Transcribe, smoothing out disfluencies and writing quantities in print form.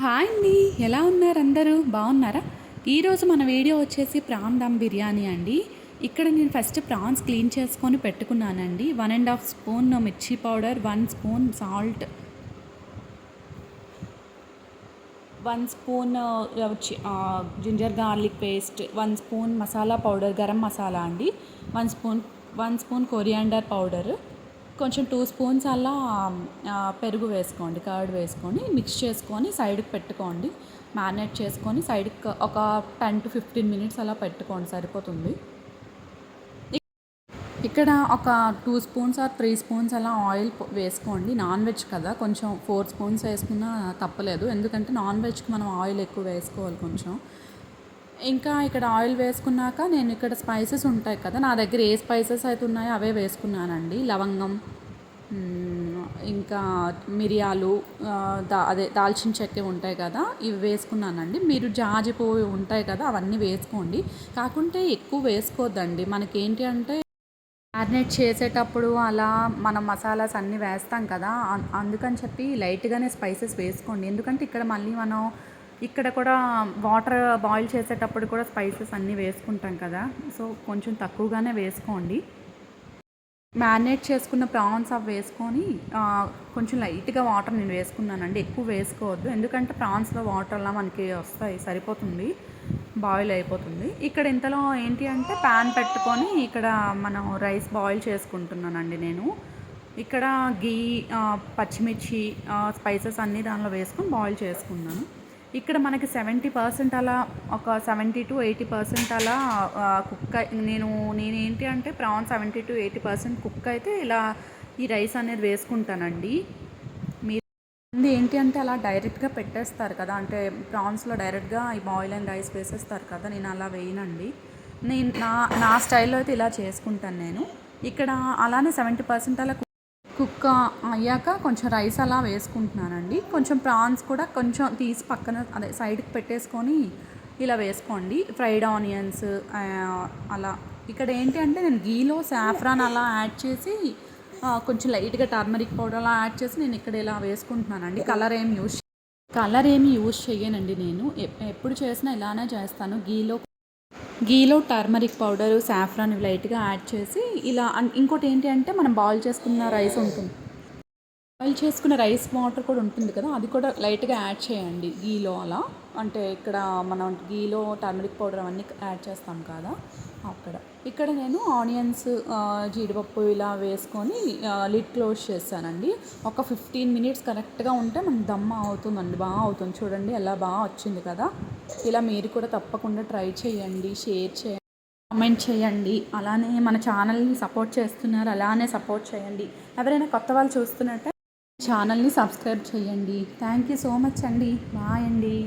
Hi అండి, ఎలా ఉన్నారు అందరూ? బాగున్నారా? ఈరోజు మన వీడియో వచ్చేసి ప్రాన్ దమ్ బిర్యానీ అండి. ఇక్కడ నేను ఫస్ట్ ప్రాన్స్ క్లీన్ చేసుకొని పెట్టుకున్నానండి. 1.5 స్పూన్ మిర్చి powder, 1 spoon salt, 1 spoon ginger garlic paste, 1 spoon masala powder, garam masala అండి, 1 స్పూన్ కొరియాండర్ పౌడర్, కొంచెం 2 స్పూన్స్ అలా పెరుగు వేసుకోండి, కర్డ్ వేసుకొని మిక్స్ చేసుకొని సైడ్కి పెట్టుకోండి. మ్యారినేట్ చేసుకొని సైడ్కి ఒక 10 to 15 మినిట్స్ అలా పెట్టుకోండి, సరిపోతుంది. ఇక్కడ ఒక 2 స్పూన్స్ ఆర్ 3 స్పూన్స్ అలా ఆయిల్ వేసుకోండి. నాన్ వెజ్ కదా, కొంచెం 4 స్పూన్స్ వేసుకున్నా తప్పలేదు, ఎందుకంటే నాన్ వెజ్కి మనం ఆయిల్ ఎక్కువ వేసుకోవాలి కొంచెం. ఇంకా ఇక్కడ ఆయిల్ వేసుకున్నాక నేను ఇక్కడ స్పైసెస్ ఉంటాయి కదా, నా దగ్గర ఏ స్పైసెస్ అయితే ఉన్నాయో అవే వేసుకున్నానండి. లవంగం, ఇంకా మిరియాలు, అదే దాల్చిన చెక్క ఉంటాయి కదా, ఇవి వేసుకున్నానండి. మీరు జాజి పువ్వు ఉంటాయి కదా, అవన్నీ వేసుకోండి. కాకుంటే ఎక్కువ వేసుకోవద్దండి. మనకేంటి అంటే మ్యారినేట్ చేసేటప్పుడు అలా మనం మసాలాస్ అన్నీ వేస్తాం కదా, అందుకని చెప్పి లైట్గానే స్పైసెస్ వేసుకోండి. ఎందుకంటే ఇక్కడ మళ్ళీ మనం ఇక్కడ కూడా వాటర్ బాయిల్ చేసేటప్పుడు కూడా స్పైసెస్ అన్నీ వేసుకుంటాం కదా, సో కొంచెం తక్కువగానే వేసుకోండి. మ్యారినేట్ చేసుకున్న ప్రాన్స్ అవి వేసుకొని కొంచెం లైట్గా వాటర్ నేను వేసుకున్నానండి, ఎక్కువ వేసుకోవద్దు, ఎందుకంటే ప్రాన్స్లో వాటర్ అలా మనకి వస్తాయి, సరిపోతుంది, బాయిల్ అయిపోతుంది. ఇక్కడ ఇంతలో ఏంటి అంటే ప్యాన్ పెట్టుకొని ఇక్కడ మనం రైస్ బాయిల్ చేసుకుంటున్నానండి నేను. ఇక్కడ గీ, పచ్చిమిర్చి, స్పైసెస్ అన్నీ దానిలో వేసుకొని బాయిల్ చేసుకున్నాను. ఇక్కడ మనకి 70% అలా, ఒక 70 to 80% అలా కుక్ నేనేంటి అంటే ప్రాన్ 70 to 80% కుక్ అయితే ఇలా ఈ రైస్ అనేది వేసుకుంటానండి. మీరు ఏంటి అంటే అలా డైరెక్ట్గా పెట్టేస్తారు కదా, అంటే ప్రాన్స్లో డైరెక్ట్గా ఈ బాయిల్ అండ్ రైస్ వేసేస్తారు కదా, నేను అలా వేయనండి. నేను నా స్టైల్లో అయితే ఇలా చేసుకుంటాను నేను. ఇక్కడ అలానే 70% అలా కుక్ అయ్యాక కొంచెం రైస్ అలా వేసుకుంటున్నానండి. కొంచెం ప్రాన్స్ కూడా కొంచెం తీసి పక్కన అదే సైడ్కి పెట్టేసుకొని ఇలా వేసుకోండి. ఫ్రైడ్ ఆనియన్స్ అలా. ఇక్కడ ఏంటి అంటే నేను గీలో సాఫ్రాన్ అలా యాడ్ చేసి కొంచెం లైట్గా టర్మరిక్ పౌడర్ అలా యాడ్ చేసి నేను ఇక్కడ ఇలా వేసుకుంటున్నానండి. కలర్ ఏమి యూజ్ చేయనండి నేను. ఎప్పుడు చేసినా ఇలానే చేస్తాను. గీలో టర్మరిక్ పౌడరు, సాఫ్రాన్ ఇవి లైట్గా యాడ్ చేసి ఇలా. ఇంకోటి ఏంటి అంటే మనం బాయిల్ చేసుకున్న రైస్ ఉంటుంది, బాయిల్ చేసుకున్న రైస్ వాటర్ కూడా ఉంటుంది కదా, అది కూడా లైట్గా యాడ్ చేయండి గీలో అలా. అంటే ఇక్కడ మనం గీలో టర్మరిక్ పౌడర్ అవన్నీ యాడ్ చేస్తాం కదా అక్కడ. ఇక్కడ నేను ఆనియన్స్, జీడిపప్పు ఇలా వేసుకొని లిడ్ క్లోజ్ చేస్తానండి. ఒక 15 మినిట్స్ కరెక్ట్గా ఉంటే మనకు దమ్ అవుతుందండి, బాగా అవుతుంది. చూడండి ఎలా బాగా వచ్చింది కదా. ఇలా మీరు కూడా తప్పకుండా ట్రై చేయండి, షేర్ చేయండి, కామెంట్ చేయండి. అలానే మన ఛానల్ని సపోర్ట్ చేస్తున్నారు, అలానే సపోర్ట్ చేయండి. ఎవరైనా కొత్త వాళ్ళు చూస్తున్నట్టే ఛానల్ని సబ్స్క్రైబ్ చేయండి. థ్యాంక్ యూ సో మచ్ అండి. బాయ్ అండి.